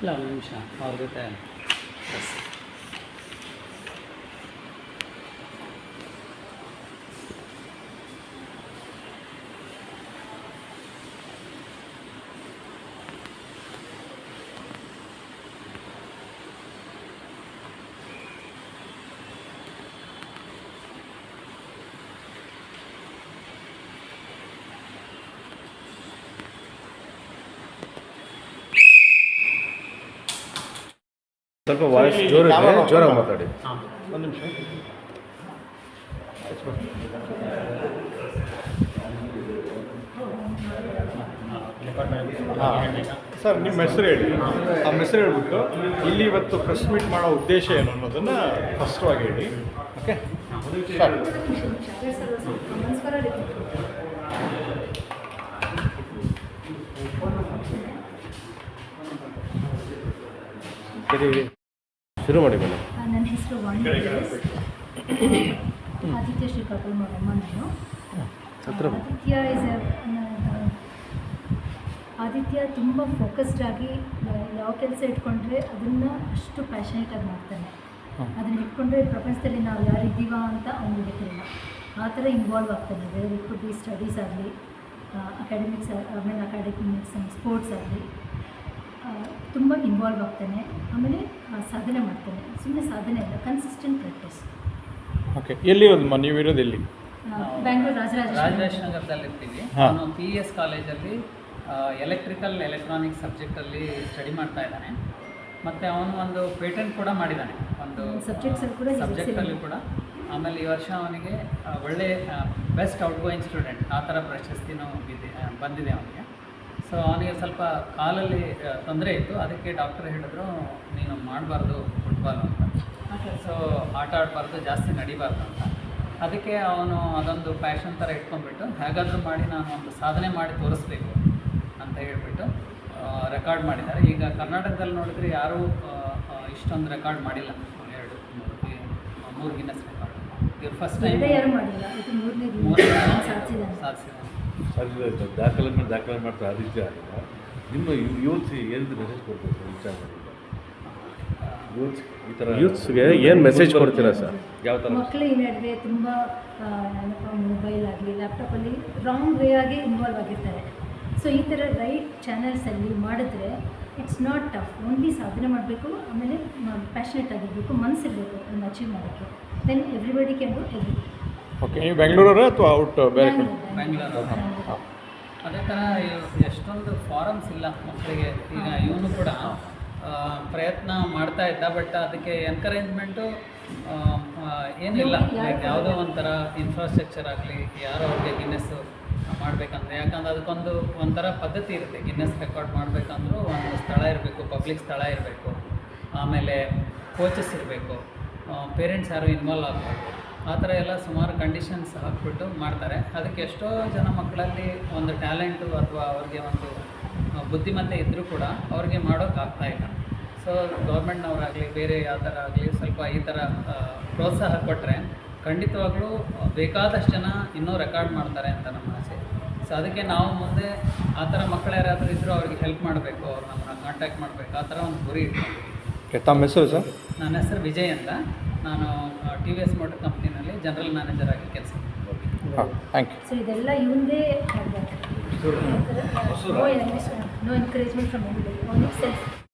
ಇಲ್ಲ ಒಂದು ನಿಮಿಷ ಅವ್ರ ಜೊತೆ ಸ್ವಲ್ಪ ವಾಯ್ಸ್ ಜೋರಾಗಿ ಮಾತಾಡಿ. ಒಂದು ನಿಮಿಷ. ಸರ್ ನಿಮ್ಮ ಹೆಸರು ಹೇಳಿ. ಆ ಹೆಸರು ಹೇಳ್ಬಿಟ್ಟು ಇಲ್ಲಿ ಇವತ್ತು ಪ್ರೆಸ್ ಮೀಟ್ ಮಾಡೋ ಉದ್ದೇಶ ಏನು ಅನ್ನೋದನ್ನು ಸ್ಪಷ್ಟವಾಗಿ ಹೇಳಿ. ಓಕೆ ಶುರು ಮಾಡಿ ಮೇಡಮ್. ನನ್ನ ಹೆಸರು ಆದಿತ್ಯ ಶ್ರೀಕಾಕುಳ ಮಾಡಮ್ಮ. ನಾನು ಆದಿತ್ಯ ತುಂಬ ಫೋಕಸ್ಡ್ ಆಗಿ ಯಾವ ಕೆಲಸ ಇಟ್ಕೊಂಡ್ರೆ ಅದನ್ನು ಅಷ್ಟು ಪ್ಯಾಷನೇಟಾಗಿ ಮಾಡ್ತಾನೆ. ಅದನ್ನು ಇಟ್ಕೊಂಡ್ರೆ ಪ್ರಪಂಚದಲ್ಲಿ ನಾವು ಯಾರಿದ್ದೀವ ಅಂತ ಅವ್ನಿಗೆ ಗೊತ್ತಿಲ್ಲ. ಆ ಥರ ಇನ್ವಾಲ್ವ್ ಆಗ್ತಾನೆ. Whether it could be studies ಆಗಲಿ, ಅಕಾಡೆಮಿಕ್ಸ್ ಆ್ಯಂಡ್ ಸ್ಪೋರ್ಟ್ಸ್ ಆಗಲಿ ತುಂಬ ಇನ್ವಾಲ್ವ್ ಆಗ್ತಾನೆ. ಆಮೇಲೆ ಸಾಧನೆ ಮಾಡ್ತಾನೆ. ಸುಮ್ಮನೆ ಸಾಧನೆ ಅಲ್ಲ, ಕನ್ಸಿಸ್ಟೆಂಟ್ ಪ್ರಾಕ್ಟೀಸ್. ಓಕೆ. ಎಲ್ಲಿ ಇರೋದಮ್ಮ ನೀವಿರೋದು? ಎಲ್ಲಿ? ಬ್ಯಾಂಗ್ಳೂರು ರಾಜರಾಜ ನಗರದಲ್ಲಿರ್ತೀವಿ. ನಾನು PES ಕಾಲೇಜಲ್ಲಿ ಎಲೆಕ್ಟ್ರಾನಿಕ್ಸ್ ಸಬ್ಜೆಕ್ಟಲ್ಲಿ ಸ್ಟಡಿ ಮಾಡ್ತಾ ಇದ್ದಾನೆ. ಮತ್ತು ಅವನು ಒಂದು ಪೇಟೆಂಟ್ ಕೂಡ ಮಾಡಿದ್ದಾನೆ ಒಂದು ಸಬ್ಜೆಕ್ಟಲ್ಲಿ ಕೂಡ. ಆಮೇಲೆ ಈ ವರ್ಷ ಅವನಿಗೆ ಒಳ್ಳೆ ಬೆಸ್ಟ್ ಔಟ್ಗೋಯಿಂಗ್ ಸ್ಟೂಡೆಂಟ್ ಆ ಥರ ಪ್ರಶಸ್ತಿನೂ ಬಂದಿದೆ ಅವನಿಗೆ. ಸೊ ಅವನಿಗೆ ಸ್ವಲ್ಪ ಕಾಲಲ್ಲಿ ತೊಂದರೆ ಇತ್ತು. ಅದಕ್ಕೆ ಡಾಕ್ಟರ್ ಹೇಳಿದ್ರು ನೀನು ಮಾಡಬಾರ್ದು ಫುಟ್ಬಾಲು ಅಂತ. ಸೊ ಆಟ ಆಡಬಾರ್ದು, ಜಾಸ್ತಿ ನಡಿಬಾರ್ದು ಅಂತ. ಅದಕ್ಕೆ ಅವನು ಅದೊಂದು ಪ್ಯಾಷನ್ ಥರ ಇಟ್ಕೊಂಡ್ಬಿಟ್ಟು ಹೇಗಾದರೂ ಮಾಡಿ ನಾನು ಒಂದು ಸಾಧನೆ ಮಾಡಿ ತೋರಿಸ್ಬೇಕು ಅಂತ ಹೇಳಿಬಿಟ್ಟು ರೆಕಾರ್ಡ್ ಮಾಡಿದ್ದಾರೆ. ಈಗ ಕರ್ನಾಟಕದಲ್ಲಿ ನೋಡಿದರೆ ಯಾರೂ ಇಷ್ಟೊಂದು ರೆಕಾರ್ಡ್ ಮಾಡಿಲ್ಲ. 2-3 ಗಿನ್ನಸ್ ರೆಕಾರ್ಡ್. ಇವ್ರು ಫಸ್ಟ್ ಟೈಮ್ ಸಾಧಿಸಿದ್ದಾರೆ. ದಾಖಲೆ ಮಾಡ್ತಾ ಆದಿತ್ಯ ಆಗಿಲ್ಲ. ನಿಮ್ಮ ಯೂತ್ಸ್ ಏನು ಮೆಸೇಜ್ ಕೊಡ್ತೀರಾ ವಿಚಾರ ಮಾಡಿ? ಯೂತ್ಸ್ಗೆ ಏನು ಮೆಸೇಜ್ ಕೊಡ್ತೀರಾ ಸರ್? ಯಾವ ಥರ ಮಕ್ಕಳು ಈ ನಡುವೆ ತುಂಬ ಮೊಬೈಲ್ ಆಗಲಿ ಲ್ಯಾಪ್ಟಾಪಲ್ಲಿ ರಾಂಗ್ ವೇ ಆಗಿ ಇನ್ವಾಲ್ವ್ ಆಗಿರ್ತಾರೆ. ಸೊ ಈ ಥರ ರೈಟ್ ಚಾನಲ್ಸಲ್ಲಿ ಮಾಡಿದ್ರೆ ಇಟ್ಸ್ ನಾಟ್ ಟಫ್. ಓನ್ಲಿ ಸಾಧನೆ ಮಾಡಬೇಕು, ಆಮೇಲೆ ಪ್ಯಾಷನೇಟ್ ಆಗಿರಬೇಕು, ಮನಸ್ಸಿರಬೇಕು ಒಂದು ಅಚೀವ್ ಮಾಡೋಕ್ಕೆ. Then everybody can do everything. Okay. ನೀವು ಬೆಂಗಳೂರವರೇ ಅಥವಾ ಔಟ್ ಬೇರೆ? ಬೆಂಗಳೂರು. ಅದೇ ಥರ ಎಷ್ಟೊಂದು ಫಾರಮ್ಸ್ ಇಲ್ಲ ಮಕ್ಕಳಿಗೆ. ಈಗ ಇವನು ಕೂಡ ಪ್ರಯತ್ನ ಮಾಡ್ತಾ ಇದ್ದ. ಬಟ್ ಅದಕ್ಕೆ ಎನ್ಕರೇಜ್ಮೆಂಟು ಏನಿಲ್ಲ. ಲೈಕ್ ಯಾವುದೋ ಒಂಥರ ಇನ್ಫ್ರಾಸ್ಟ್ರಕ್ಚರ್ ಆಗಲಿ, ಯಾರೋ ಅವ್ರಿಗೆ ಗಿನ್ನೆಸ್ಸು ಮಾಡಬೇಕಂದ್ರೆ, ಯಾಕಂದ್ರೆ ಅದಕ್ಕೊಂದು ಒಂಥರ ಪದ್ಧತಿ ಇರುತ್ತೆ. ಗಿನ್ನೆಸ್ ರೆಕಾರ್ಡ್ ಮಾಡಬೇಕಂದ್ರೂ ಒಂದು ಸ್ಥಳ ಇರಬೇಕು, ಪಬ್ಲಿಕ್ ಸ್ಥಳ ಇರಬೇಕು, ಆಮೇಲೆ ಕೋಚಸ್ ಇರಬೇಕು, ಪೇರೆಂಟ್ಸ್ ಯಾರು ಇನ್ವಾಲ್ವ್ ಆಗಬೇಕು. ಆ ಥರ ಎಲ್ಲ ಸುಮಾರು ಕಂಡೀಷನ್ಸ್ ಹಾಕ್ಬಿಟ್ಟು ಮಾಡ್ತಾರೆ. ಅದಕ್ಕೆ ಎಷ್ಟೋ ಜನ ಮಕ್ಕಳಲ್ಲಿ ಒಂದು ಟ್ಯಾಲೆಂಟು ಅಥವಾ ಅವ್ರಿಗೆ ಒಂದು ಬುದ್ಧಿಮತ್ತೆ ಇದ್ದರೂ ಕೂಡ ಅವ್ರಿಗೆ ಮಾಡೋಕ್ಕಾಗ್ತಾಯಿಲ್ಲ. ಸೊ ಗೌರ್ಮೆಂಟ್ನವರಾಗಲಿ ಬೇರೆ ಯಾವ ಥರ ಆಗಲಿ ಸ್ವಲ್ಪ ಈ ಥರ ಪ್ರೋತ್ಸಾಹ ಕೊಟ್ಟರೆ ಖಂಡಿತವಾಗ್ಲೂ ಬೇಕಾದಷ್ಟು ಜನ ಇನ್ನೂ ರೆಕಾರ್ಡ್ ಮಾಡ್ತಾರೆ ಅಂತ ನಮ್ಮ ಆಸೆ. ಸೊ ಅದಕ್ಕೆ ನಾವು ಮುಂದೆ ಆ ಥರ ಮಕ್ಕಳು ಯಾರಾದರೂ ಇದ್ದರೂ ಅವ್ರಿಗೆ ಹೆಲ್ಪ್ ಮಾಡಬೇಕು, ಅವ್ರು ನಮ್ಮನ್ನ ಕಾಂಟ್ಯಾಕ್ಟ್ ಮಾಡಬೇಕು, ಆ ಥರ ಒಂದು ಗುರಿ ಇಟ್ಕೊಂಡಿದ್ದೀವಿ. ತಮ್ಮ ಹೆಸರು ಸರ್? ನನ್ನ ಹೆಸರು ವಿಜಯ್ ಅಂತ. ನಾನು TVS ಮೋಟರ್ ಕಂಪ್ನಿನಲ್ಲಿ ಜನರಲ್ ಮ್ಯಾನೇಜರ್ ಆಗಿ ಕೆಲಸ ಮಾಡ್ತೀನಿ. Thank you. ಸೊ ಇದೆಲ್ಲ ಇವಂದೇ no encouragement from anybody, only self.